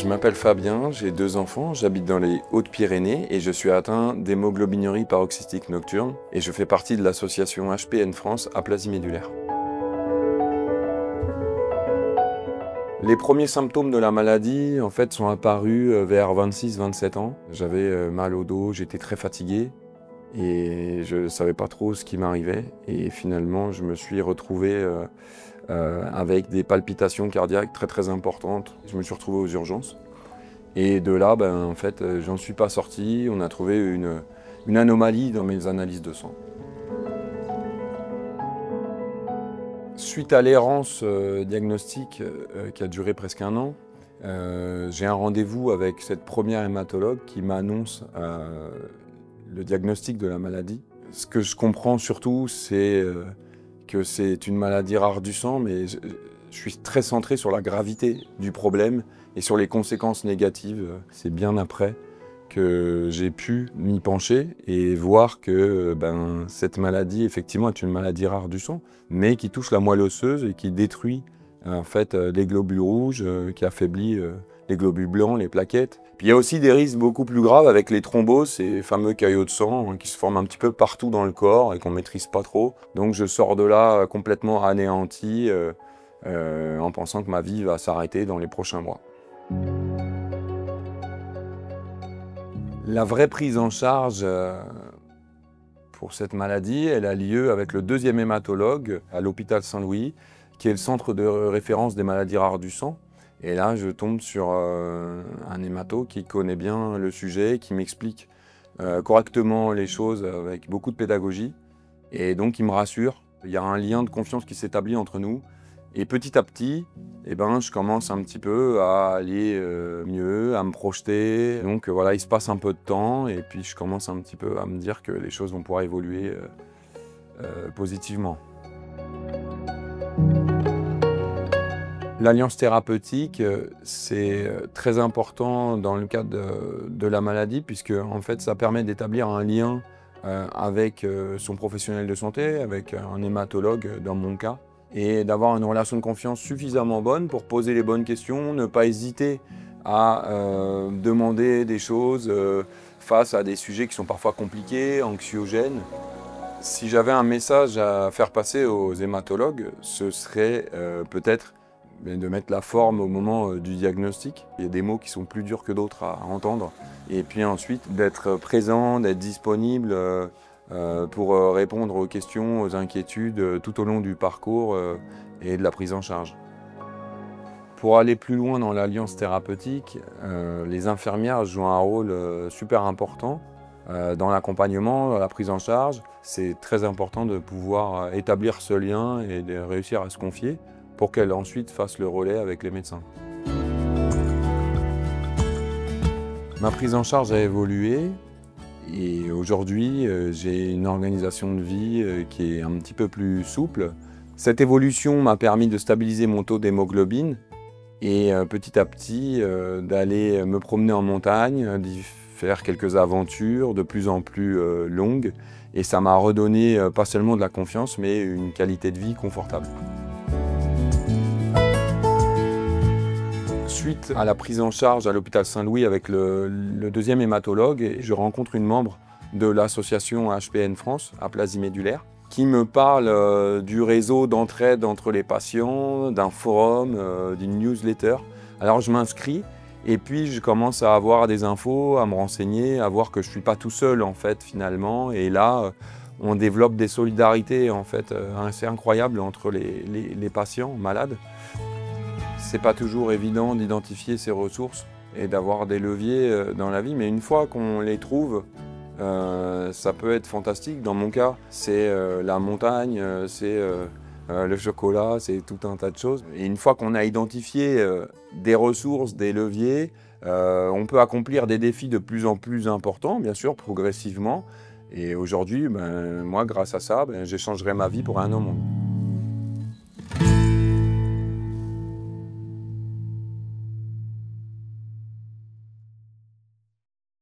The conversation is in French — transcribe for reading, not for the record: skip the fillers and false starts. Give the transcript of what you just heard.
Je m'appelle Fabien, j'ai 2 enfants, j'habite dans les Hautes-Pyrénées et je suis atteint d'hémoglobinurie paroxystique nocturne et je fais partie de l'association HPN France aplasie médulaire. Les premiers symptômes de la maladie en fait, sont apparus vers 26-27 ans. J'avais mal au dos, j'étais très fatigué et je ne savais pas trop ce qui m'arrivait. Et finalement, je me suis retrouvé avec des palpitations cardiaques très importantes. Je me suis retrouvé aux urgences. Et de là, en fait, j'en suis pas sorti. On a trouvé une anomalie dans mes analyses de sang. Suite à l'errance diagnostique qui a duré presque 1 an, j'ai un rendez-vous avec cette première hématologue qui m'annonce le diagnostic de la maladie. Ce que je comprends surtout, c'est que c'est une maladie rare du sang, mais je suis très centré sur la gravité du problème et sur les conséquences négatives. C'est bien après que j'ai pu m'y pencher et voir que cette maladie, effectivement, est une maladie rare du sang, mais qui touche la moelle osseuse et qui détruit en fait, les globules rouges, qui affaiblit les globules blancs, les plaquettes. Puis il y a aussi des risques beaucoup plus graves avec les thromboses, ces fameux caillots de sang qui se forment un petit peu partout dans le corps et qu'on ne maîtrise pas trop. Donc je sors de là complètement anéanti en pensant que ma vie va s'arrêter dans les prochains mois. La vraie prise en charge pour cette maladie, elle a lieu avec le 2e hématologue à l'hôpital Saint-Louis, qui est le centre de référence des maladies rares du sang. Et là, je tombe sur un hémato qui connaît bien le sujet, qui m'explique correctement les choses avec beaucoup de pédagogie. Et donc, il me rassure. Il y a un lien de confiance qui s'établit entre nous. Et petit à petit, je commence un petit peu à aller mieux, à me projeter. Donc voilà, il se passe un peu de temps et puis je commence un petit peu à me dire que les choses vont pouvoir évoluer positivement. L'alliance thérapeutique, c'est très important dans le cadre de la maladie puisque en fait, ça permet d'établir un lien avec son professionnel de santé, avec un hématologue dans mon cas, et d'avoir une relation de confiance suffisamment bonne pour poser les bonnes questions, ne pas hésiter à demander des choses face à des sujets qui sont parfois compliqués, anxiogènes. Si j'avais un message à faire passer aux hématologues, ce serait peut-être de mettre la forme au moment du diagnostic. Il y a des mots qui sont plus durs que d'autres à entendre. Et puis ensuite, d'être présent, d'être disponible pour répondre aux questions, aux inquiétudes tout au long du parcours et de la prise en charge. Pour aller plus loin dans l'alliance thérapeutique, les infirmières jouent un rôle super important dans l'accompagnement, dans la prise en charge. C'est très important de pouvoir établir ce lien et de réussir à se confier pour qu'elles ensuite fassent le relais avec les médecins. Ma prise en charge a évolué. Et aujourd'hui, j'ai une organisation de vie qui est un petit peu plus souple. Cette évolution m'a permis de stabiliser mon taux d'hémoglobine et petit à petit d'aller me promener en montagne, d'y faire quelques aventures de plus en plus longues. Et ça m'a redonné pas seulement de la confiance, mais une qualité de vie confortable. Suite à la prise en charge à l'hôpital Saint-Louis avec le 2e hématologue, je rencontre une membre de l'association HPN France, aplasie médulaire, qui me parle du réseau d'entraide entre les patients, d'un forum, d'une newsletter. Alors je m'inscris et puis je commence à avoir des infos, à me renseigner, à voir que je ne suis pas tout seul en fait finalement. Et là, on développe des solidarités en fait assez incroyables entre les patients malades. C'est pas toujours évident d'identifier ses ressources et d'avoir des leviers dans la vie, mais une fois qu'on les trouve, ça peut être fantastique. Dans mon cas, c'est la montagne, c'est le chocolat, c'est tout un tas de choses. Et une fois qu'on a identifié des ressources, des leviers, on peut accomplir des défis de plus en plus importants, bien sûr, progressivement. Et aujourd'hui, moi, grâce à ça, j'échangerai ma vie pour un an au monde.